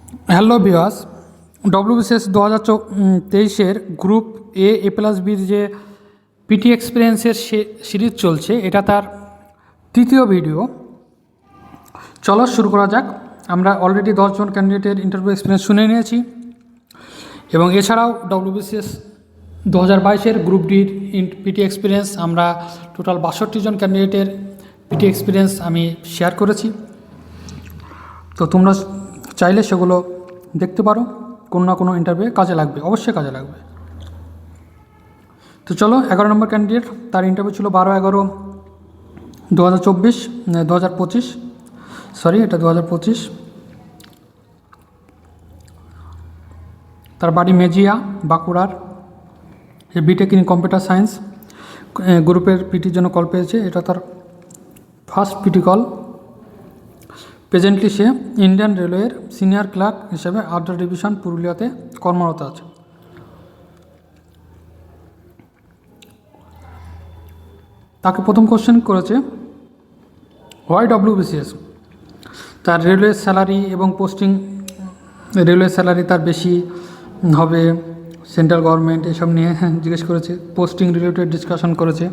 Hello viewers, WBCS 2023-এর group A plus বির যে পিটি এক্সপিরিয়েন্সের সিরিজ চলছে, এটা তার তৃতীয় ভিডিও। চলো শুরু করা যাক। আমরা অলরেডি 10 জন ক্যান্ডিডেটের ইন্টারভিউ এক্সপিরিয়েন্স শুনে নিয়েছি এবং এছাড়াও ডব্লিউবিসিএস 2022-এর গ্রুপ ডির পিটি এক্সপিরিয়েন্স আমরা টোটাল 62 জন ক্যান্ডিডেটের পিটি এক্সপিরিয়েন্স আমি শেয়ার করেছি। তো তোমরা চাইলে সেগুলো দেখতে পারো, কোনো না কোনো ইন্টারভিউ কাজে লাগবে, অবশ্যই কাজে লাগবে। তো চলো, 11 নম্বর ক্যান্ডিডেট, তার ইন্টারভিউ ছিল 12/11/2025, এটা 2025। তার বাড়ি মেজিয়া, বাঁকুড়ার। বিটেক ইন কম্পিউটার সায়েন্স গ্রুপের পিটির জন্য কল পেয়েছে। এটা তার ফার্স্ট পিটি কল। প্রেজেন্টলি সে ইন্ডিয়ান রেলওয়ের সিনিয়র ক্লার্ক হিসেবে আদ্রা ডিভিশন পুরুলিয়াতে কর্মরত আছে। তাকে প্রথম কোশ্চেন করেছে, হোয়াই ডব্লিউবিসিএস? তার রেলওয়ে স্যালারি এবং পোস্টিং, রেলওয়ে স্যালারি তার বেশি হবে, সেন্ট্রাল গভর্নমেন্ট এসব নিয়ে জিজ্ঞেস করেছে। পোস্টিং রিলেটেড ডিসকাশন করেছে।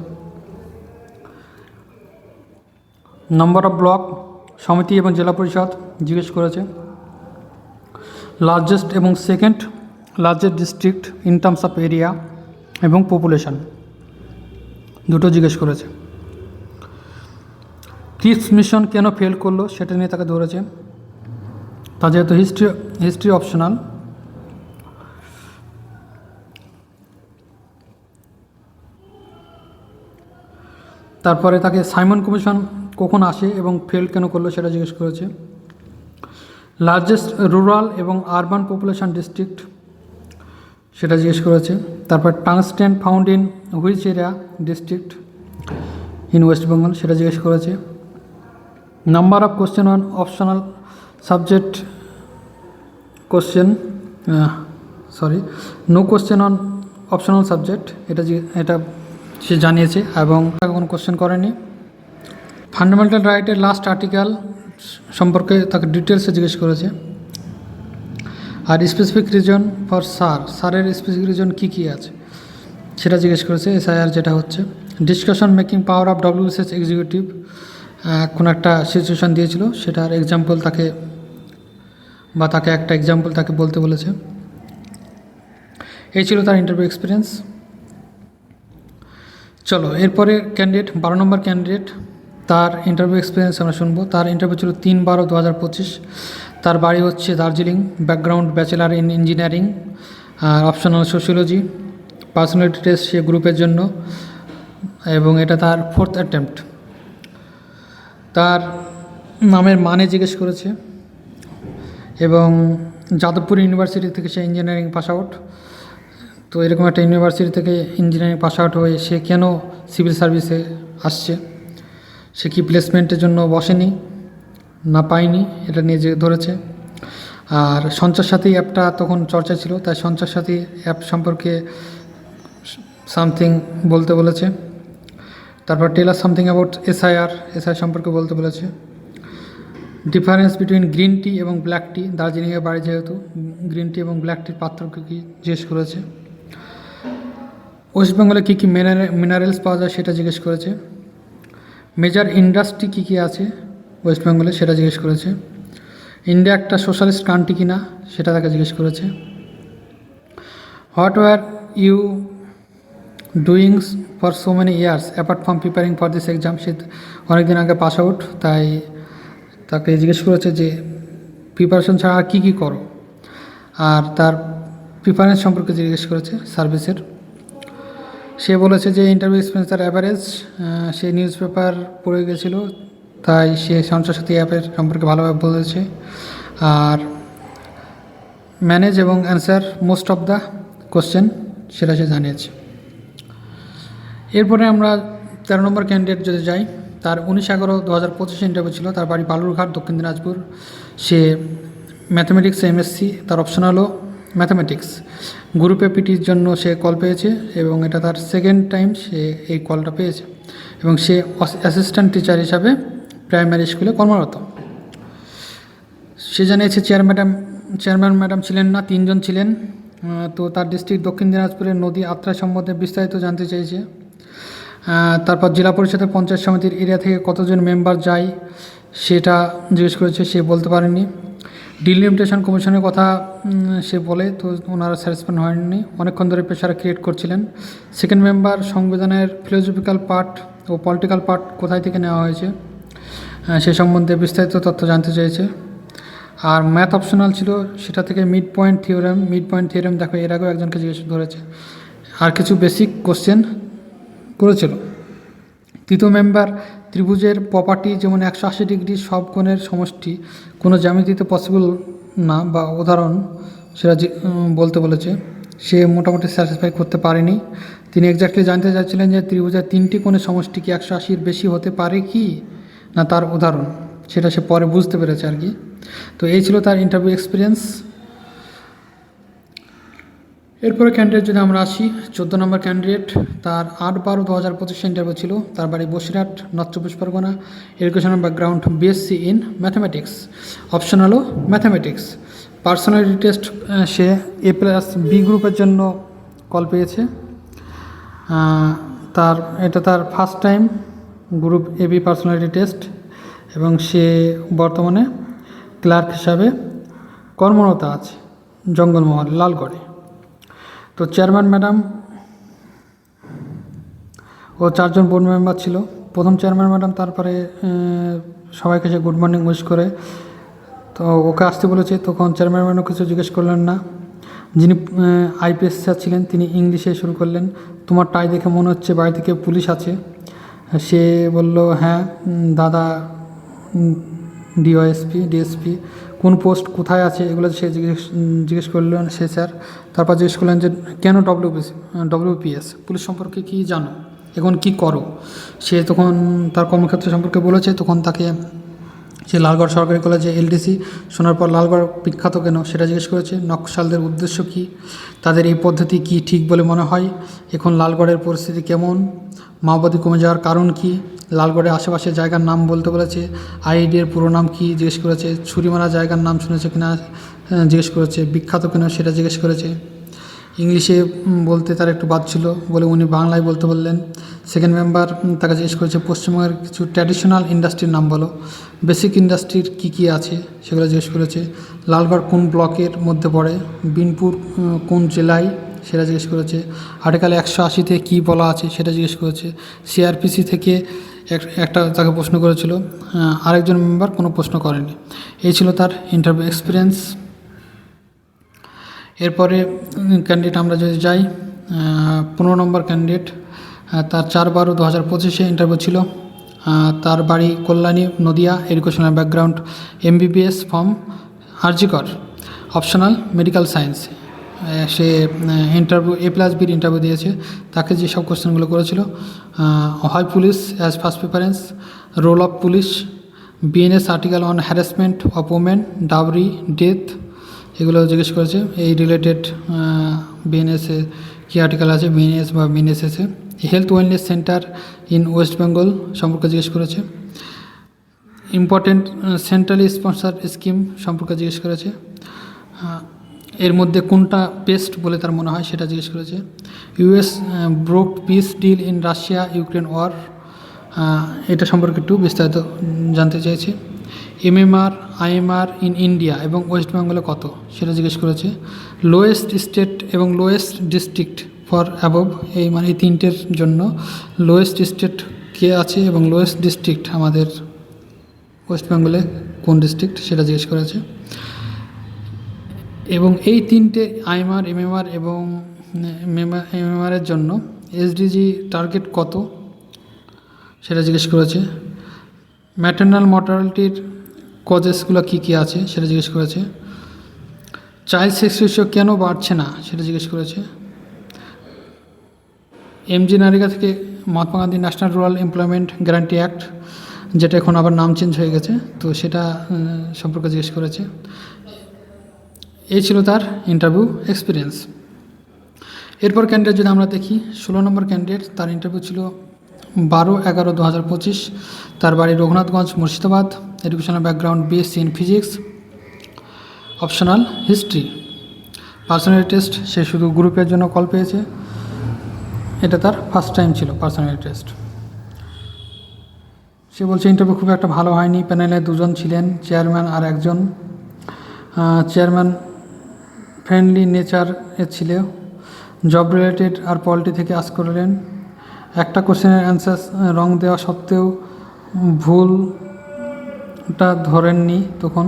নম্বর অফ ব্লক, সমিতি এবং জেলা পরিষদ জিজ্ঞেস করেছে। লার্জেস্ট এবং second largest district in terms of area এবং পপুলেশন, দুটো জিজ্ঞেস করেছে। ক্রিপস মিশন কেন ফেল করলো সেটা নিয়ে তাকে ধরেছে। তা যেহেতু হিস্ট্রি অপশনাল। তারপরে তাকে সাইমন কমিশন কখন আসে এবং ফেল কেন করলো সেটা জিজ্ঞেস করেছে। লার্জেস্ট রুরাল এবং আরবান পপুলেশন ডিস্ট্রিক্ট সেটা জিজ্ঞেস করেছে। তারপর tungsten found in which area district in West Bengal সেটা জিজ্ঞেস করেছে। Number of question on optional subject no question on optional subject, এটা সে জানিয়েছে এবং কোনো কোশ্চেন করেনি। ফান্ডামেন্টাল রাইটের লাস্ট আর্টিকেল সম্পর্কে তাকে ডিটেলসে জিজ্ঞেস করেছে। আর স্পেসিফিক রিজন ফর সারের স্পেসিফিক রিজন কী আছে সেটা জিজ্ঞেস করেছে। এসআইআর যেটা হচ্ছে discussion making power of WBCS executive, কোনো একটা সিচুয়েশান দিয়েছিল, সেটার এক্সাম্পল তাকে একটা এক্সাম্পল তাকে বলতে বলেছে। এই ছিল তার ইন্টারভিউ এক্সপিরিয়েন্স। চলো, এরপরে ক্যান্ডিডেট 12 নম্বর ক্যান্ডিডেট, তার ইন্টারভিউ এক্সপিরিয়েন্স আমরা শুনবো। তার ইন্টারভিউ ছিল 3/12/2025। তার বাড়ি হচ্ছে Darjeeling. Background bachelor in engineering, আর অপশনাল সোশিওলজি। পার্সোনালিটি টেস্ট সে গ্রুপের জন্য, এবং এটা তার 4th অ্যাটেম্পট। তার নামের মানে জিজ্ঞেস করেছে এবং যাদবপুর ইউনিভার্সিটি থেকে সে ইঞ্জিনিয়ারিং পাস আউট। তো এরকম একটা ইউনিভার্সিটি থেকে ইঞ্জিনিয়ারিং পাস আউট হয়ে সে কেন সিভিল সার্ভিসে আসছে, সে কি প্লেসমেন্টের জন্য বসেনি না পায়নি, এটা নিয়ে যে ধরেছে। আর সঞ্চার সাথী অ্যাপটা তখন চর্চা ছিল, তাই সঞ্চার সাথী অ্যাপ সম্পর্কে সামথিং বলতে বলেছে। তারপর টেলার সামথিং অ্যাবাউট এসআইআর সম্পর্কে বলতে বলেছে। ডিফারেন্স বিটুইন গ্রিন টি এবং ব্ল্যাক টি, দার্জিলিংয়ে বাড়ি যেহেতু, গ্রিন টি এবং ব্ল্যাক টির পার্থক্য কী জিজ্ঞেস করেছে। ওয়েস্ট বেঙ্গলে কী কী মিনারেলস পাওয়া যায় সেটা জিজ্ঞেস করেছে। মেজর ইন্ডাস্ট্রি কী কী আছে ওয়েস্ট বেঙ্গলে সেটা জিজ্ঞেস করেছে। ইন্ডিয়া একটা সোশ্যালিস্ট কান্ট্রি কিনা সেটা তাকে জিজ্ঞেস করেছে। What were you doings for so many years apart from preparing for this exam? সে অনেকদিন আগে পাস আউট, তাই তাকে জিজ্ঞেস করেছে যে প্রিপারেশন ছাড়া আর কী কী করো, আর তার প্রিফারেন্স সম্পর্কে জিজ্ঞেস করেছে সার্ভিসের। সে বলেছে যে ইন্টারভিউ এক্সপিরিয়েন্স তার অ্যাভারেজ, সে নিউজ পেপার পড়ে গেছিলো, তাই সে সঞ্চয় সাথী অ্যাপের সম্পর্কে ভালোভাবে বলেছে। আর ম্যানেজ এবং answer most of the question সেটা সে জানিয়েছে। এরপরে আমরা 13 নম্বর ক্যান্ডিডেট যদি যাই, তার 19/11/2025 ইন্টারভিউ ছিল। তার বাড়ি বালুরঘাট, দক্ষিণ দিনাজপুর। সে ম্যাথামেটিক্সে এমএসসি, তার অপশনালও ম্যাথামেটিক্স। গ্রুপে পিটির জন্য সে কল পেয়েছে এবং এটা তার সেকেন্ড টাইম সে এই কলটা পেয়েছে, এবং সে অ্যাসিস্ট্যান্ট টিচার হিসাবে প্রাইমারি স্কুলে কর্মরত। সে জানিয়েছে চেয়ারম্যান চেয়ারম্যান ম্যাডাম ছিলেন না, 3জন ছিলেন। তো তার ডিস্ট্রিক্ট দক্ষিণ দিনাজপুরের নদী আত্রাই সম্বন্ধে বিস্তারিত জানতে চেয়েছে। তারপর জেলা পরিষদের পঞ্চায়েত সমিতির এরিয়া থেকে কতজন মেম্বার যায় সেটা জিজ্ঞেস করেছে, সে বলতে পারেনি। ডিলিমিটেশন কমিশনের কথা সে বলে, তো ওনারা স্যাটিসফাইড হয়নি, অনেকক্ষণ ধরে প্রেশার ক্রিয়েট করছিলেন। সেকেন্ড মেম্বার সংবিধানের ফিলোসফিক্যাল পার্ট ও পলিটিক্যাল পার্ট কোথায় থেকে নেওয়া হয়েছে সে সম্বন্ধে বিস্তারিত তথ্য জানতে চেয়েছে। আর ম্যাথ অপশনাল ছিল, সেটা থেকে মিড পয়েন্ট থিওরেম দেখো এর আগেও একজনকে জিজ্ঞেস ধরেছে। আর কিছু বেসিক কোশ্চেন করেছিল। তৃতীয় মেম্বার ত্রিভুজের প্রপার্টি যেমন 180 ডিগ্রি সব কোণের সমষ্টি কোনো জ্যামিতিতে পসিবল না বা উদাহরণ সেটা বলতে বলেছে। সে মোটামুটি স্যাটিসফাই করতে পারেনি। তিনি এক্স্যাক্টলি জানতে চাচ্ছিলেন যে ত্রিভুজের 3টি কোণের সমষ্টি কি 180-র বেশি হতে পারে কি না তার উদাহরণ, সেটা সে পরে বুঝতে পেরেছে আর কি। তো এই ছিল তার ইন্টারভিউ এক্সপিরিয়েন্স। এরপরে ক্যান্ডিডেট যদি আমরা আসি, 14 নম্বর ক্যান্ডিডেট, তার 8/12/2025 ইন্টারভিউ ছিল। তার বাড়ি Basirhat, north 24 Pargana. Educational background BSc in mathematics, অপশনালও ম্যাথামেটিক্স। পার্সোনালিটি টেস্ট সে A+B গ্রুপের জন্য কল পেয়েছে। তার first time group AB personality test, এবং সে বর্তমানে ক্লার্ক হিসাবে কর্মরত আছে জঙ্গলমহল, লালগড়ে। তো চেয়ারম্যান ম্যাডাম ও 4জন বোর্ড মেম্বার ছিল। প্রথম চেয়ারম্যান ম্যাডাম তারপরে সবাইকে সে গুড মর্নিং উইশ করে, তো ওকে আসতে বলেছে। তখন চেয়ারম্যান ম্যাডাম কিছু জিজ্ঞেস করলেন না। যিনি আইপিএস স্যার ছিলেন তিনি ইংলিশে শুরু করলেন, তোমার টাই দেখে মনে হচ্ছে বাড়ি থেকে পুলিশ আছে। সে বলল, হ্যাঁ দাদা ডিএসপি, কোন পোস্ট কোথায় আছে এগুলো সে জিজ্ঞেস করলেন সে স্যার। তারপর জিজ্ঞেস করলেন যে কেন ডব্লিউপিএস, পুলিশ সম্পর্কে কি জানো, এখন কি করো। সে তখন তার কর্মক্ষেত্র সম্পর্কে বলেছে। তখন তাকে সে লালগড় সরকারি কলেজে এলডিসি শোনার পর লালগড় বিখ্যাত কেন সেটা জিজ্ঞেস করেছে। নকশালদের উদ্দেশ্য কী, তাদের এই পদ্ধতি কি ঠিক বলে মনে হয়, এখন লালগড়ের পরিস্থিতি কেমন, মাওবাদী কমে যাওয়ার কারণ কি, লালগড়ের আশেপাশে জায়গার নাম বলতে বলেছে। আইআইডির পুরো নাম কি জিজ্ঞেস করেছে। ছুরিমারা জায়গার নাম শুনেছে কিনা জিজ্ঞেস করেছে। বিখ্যাত কেন সেটা জিজ্ঞেস করেছে। ইংলিশে বলতে তার একটু বাদ ছিল বলে উনি বাংলায় বলতে বললেন। সেকেন্ড মেম্বার তাকে জিজ্ঞেস করেছে পশ্চিমবঙ্গের কিছু ট্র্যাডিশনাল ইন্ডাস্ট্রির নাম বলো, বেসিক ইন্ডাস্ট্রির কী কী আছে সেগুলো জিজ্ঞেস করেছে। লালগড় কোন ব্লকের মধ্যে পড়ে, বিনপুর কোন জেলায় সেটা জিজ্ঞেস করেছে। আর্টিকেল 180-তে কী বলা আছে সেটা জিজ্ঞেস করেছে। সিআরপিসি থেকে একটা তাকে প্রশ্ন করেছিল, আরেকজন মেম্বার কোনো প্রশ্ন করেনি। এই ছিল তার ইন্টারভিউ এক্সপিরিয়েন্স। এরপরে ক্যান্ডিডেট আমরা যদি যাই, 15 নম্বর ক্যান্ডিডেট, তার 4/12/2025 ইন্টারভিউ ছিল। তার বাড়ি Kalyani, Nadia. Educational background MBBS form RG Kar, optional medical science. সে ইন্টারভিউ A+B'র ইন্টারভিউ দিয়েছে। তাকে যেসব কোশ্চেনগুলো করেছিল, হয় police as first preference, role of police, BNS article on harassment of women, dowry, death, এগুলো জিজ্ঞেস করেছে। এই রিলেটেড বিএনএসে কী আর্টিকেল আছে, বিএনএস বা বিএনএসএসে। Health wellness centre in West Bengal সম্পর্কে জিজ্ঞেস করেছে। ইম্পর্টেন্ট সেন্ট্রালি স্পন্সার স্কিম সম্পর্কে জিজ্ঞেস করেছে। এর মধ্যে কোনটা বেস্ট বলে তার মনে হয় সেটা জিজ্ঞেস করেছে। US broke peace deal in Russia Ukraine war, এটা সম্পর্কে একটু বিস্তারিত জানতে চেয়েছে। IMR ইন ইন্ডিয়া এবং ওয়েস্ট বেঙ্গলে কত সেটা জিজ্ঞেস করেছে। লোয়েস্ট স্টেট এবং লোয়েস্ট ডিস্ট্রিক্ট ফর অ্যাবভ, এই মানে এই তিনটের জন্য লোয়েস্ট স্টেট কে আছে এবং লোয়েস্ট ডিস্ট্রিক্ট আমাদের ওয়েস্ট বেঙ্গলে কোন ডিস্ট্রিক্ট সেটা জিজ্ঞেস করেছে। এবং এই তিনটে IMR, MMR এবং MMRের জন্য SDG টার্গেট কত সেটা জিজ্ঞেস করেছে। ম্যাটারনাল মর্টালিটির কজেসগুলো কী কী আছে সেটা জিজ্ঞেস করেছে। চাইল্ড সেক্স রেশিও কেন বাড়ছে না সেটা জিজ্ঞেস করেছে। MG নারিকা থেকে Mahatma Gandhi national rural employment guarantee act, যেটা এখন আবার নাম চেঞ্জ হয়ে গেছে, তো সেটা সম্পর্কে জিজ্ঞেস করেছে। এই ছিল তার ইন্টারভিউ এক্সপিরিয়েন্স। এরপর ক্যান্ডিডেট যদি আমরা দেখি, 16 নম্বর ক্যান্ডিডেট, তার ইন্টারভিউ ছিল 12/11/2025। তার বাড়ি Raghunathganj, Murshidabad. Educational background BSc in physics. Optional history. Personality test, সে শুধু গ্রুপের জন্য কল পেয়েছে, এটা তার ফার্স্ট টাইম ছিল পার্সোনালিটি টেস্ট। সে বলছে ইন্টারভিউ খুব একটা ভালো হয়নি, প্যানেলে দুজন ছিলেন, চেয়ারম্যান আর একজন। চেয়ারম্যান ফ্রেন্ডলি নেচার এর ছিল, জব রিলেটেড আর পলিটি থেকে আস করলেন। একটা কোশ্চেনের অ্যান্সার রং দেওয়া সত্ত্বেও ভুলটা ধরেননি তখন।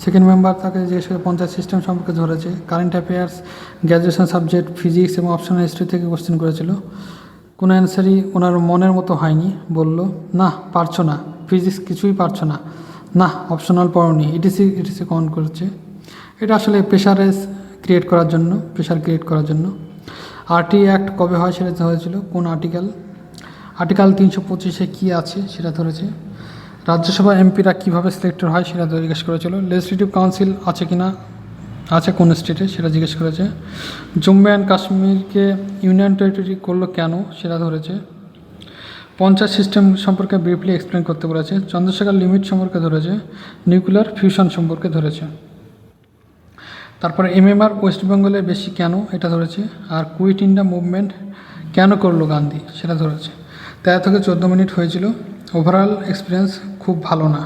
সেকেন্ড মেম্বার তাকে জিজ্ঞেস করে পঞ্চায়েত সিস্টেম সম্পর্কে ধরেছে। Current affairs, graduation subject, physics এবং অপশনাল হিস্ট্রি থেকে কোশ্চেন করেছিল। কোনো অ্যান্সারই ওনার মনের মতো হয়নি। বলল না পারছো না, ফিজিক্স কিছুই পারছো না, না অপশনাল পড়োনি, ইটিসি কমেন্ট করেছে। এটা আসলে প্রেশার ক্রিয়েট করার জন্য। আরটি অ্যাক্ট কবে হয় সেটা হয়েছিল, কোন আর্টিকেল 325-এ কী আছে সেটা ধরেছে। রাজ্যসভা এমপিরা কীভাবে সিলেক্টেড হয় সেটা জিজ্ঞেস করেছিল। লেজিসলেটিভ কাউন্সিল আছে কি না, আছে কোন স্টেটে সেটা জিজ্ঞেস করেছে। জম্মু অ্যান্ড কাশ্মীরকে ইউনিয়ন টেরিটরি করলো কেন সেটা ধরেছে। পঞ্চায়েত সিস্টেম সম্পর্কে ব্রিফলি এক্সপ্লেন করতে বলেছে। চন্দ্রশেখর লিমিট সম্পর্কে ধরেছে। নিউক্লিয়ার ফিউশন সম্পর্কে ধরেছে। তারপরে এমএমআর ওয়েস্ট বেঙ্গলের বেশি কেন এটা ধরেছে। আর কুইট ইন্ডিয়া মুভমেন্ট কেন করলো গান্ধী সেটা ধরেছে। 13 থেকে 14 মিনিট হয়েছিল। ওভারঅল এক্সপিরিয়েন্স খুব ভালো না।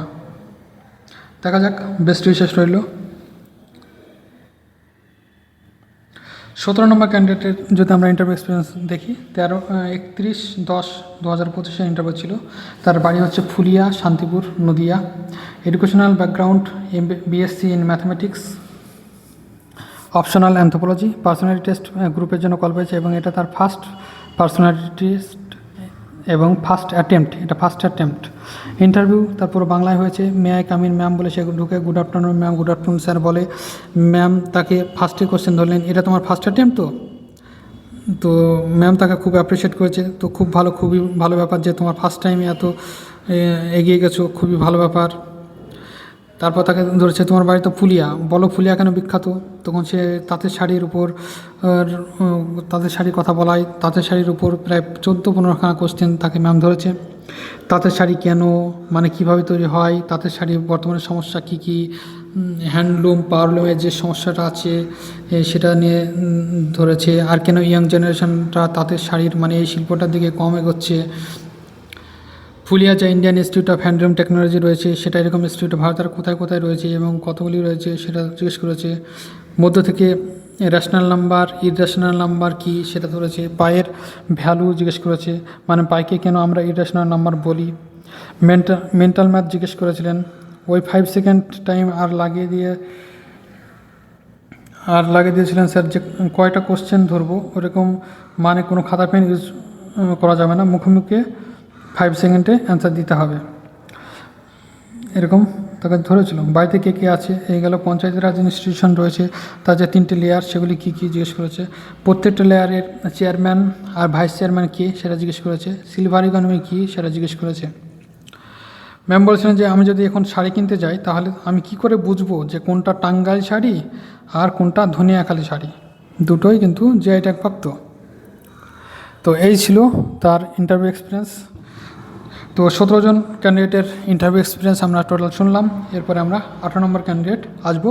দেখা যাক, বেস্ট উইশেস রইল। 17 নম্বর ক্যান্ডিডেটের যদি আমরা ইন্টারভিউ এক্সপিরিয়েন্স দেখি, 31/10/2025 ইন্টারভিউ ছিল। তার বাড়ি হচ্ছে Phulia, Shantipur, Nadia. Educational background BSc in mathematics, optional anthropology. Personality test গ্রুপের জন্য কল পেয়েছে এবং এটা তার ফার্স্ট পার্সোনালিটি টেস্ট এবং ফার্স্ট অ্যাটেম্পট। ইন্টারভিউ তারপর বাংলায় হয়েছে। May I come in ma'am বলে সে ঢুকে, good afternoon ma'am, good afternoon sir বলে। ম্যাম তাকে ফার্স্টে কোশ্চেন ধরলেন, এটা তোমার ফার্স্ট অ্যাটেম্পট তো ম্যাম তাকে খুব অ্যাপ্রিসিয়েট করেছে। তো খুবই ভালো ব্যাপার যে তোমার ফার্স্ট টাইমে এত এগিয়ে গেছো, খুবই ভালো ব্যাপার। তারপর তাকে ধরেছে তোমার বাড়ি তো ফুলিয়া, বলো ফুলিয়া কেন বিখ্যাত। তখন সে তাঁতের শাড়ির উপর তাঁতের শাড়ির কথা বলায়। তাঁতের শাড়ির উপর প্রায় 14-15খানা কোশ্চেন তাকে ম্যাম ধরেছে। তাঁতের শাড়ি কেন, মানে কিভাবে তৈরি হয়, তাঁতের শাড়ির বর্তমানে সমস্যা কী কী, হ্যান্ডলুম পাওয়ারলুমের যে সমস্যাটা আছে সেটা নিয়ে ধরেছে। আর কেন ইয়াং জেনারেশনটা তাঁতের শাড়ির মানে এই শিল্পটার দিকে কম এগোচ্ছে। ফুলিয়া যে Indian institute of handloom technology রয়েছে, সেটা এরকম ইনস্টিটিউট ভারতের কোথায় কোথায় রয়েছে এবং কতগুলি রয়েছে সেটা জিজ্ঞেস করেছে। মধ্য থেকে রেশনাল নাম্বার, ইরেশনাল নাম্বার কী সেটা ধরেছে। পায়ের ভ্যালু জিজ্ঞেস করেছে, মানে পাইকে কেন আমরা ইরেশনাল নাম্বার বলি। মেন্টাল ম্যাথ জিজ্ঞেস করেছিলেন। ওই 5 সেকেন্ড টাইম আর লাগিয়ে দিয়েছিলেন স্যার যে কয়টা কোশ্চেন ধরবো, ওরকম মানে কোনো খাতা পেন ইউজ করা যাবে না, মুখে 5 সেকেন্ডে অ্যান্সার দিতে হবে, এরকম তাকে ধরেছিল। বাড়িতে কে কে আছে, এই গেল। পঞ্চায়েত রাজ ইনস্টিটিউশন রয়েছে, তার যে 3টে লেয়ার সেগুলি কী কী জিজ্ঞেস করেছে। প্রত্যেকটা লেয়ারের চেয়ারম্যান আর ভাইস চেয়ারম্যান কে সেটা জিজ্ঞেস করেছে। সিলভার ইকোনমি কী সেটা জিজ্ঞেস করেছে। ম্যাম বলেছিলেন যে আমি যদি এখন শাড়ি কিনতে যাই তাহলে আমি কি করে বুঝবো যে কোনটা টাঙ্গাইল শাড়ি আর কোনটা ধনিয়াখালী শাড়ি, দুটোই কিন্তু জিআই ট্যাগ প্রাপ্ত। তো এই ছিল তার ইন্টারভিউ এক্সপিরিয়েন্স। তো 17 জন ক্যান্ডিডেটের ইন্টারভিউ এক্সপিরিয়েন্স আমরা টোটাল শুনলাম। এরপরে আমরা 18 নম্বর ক্যান্ডিডেট আসবো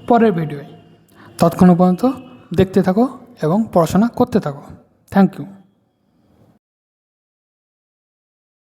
পরের ভিডিওয়। ততক্ষণ পর্যন্ত দেখতে থাকো এবং পড়াশোনা করতে থাকো। Thank you.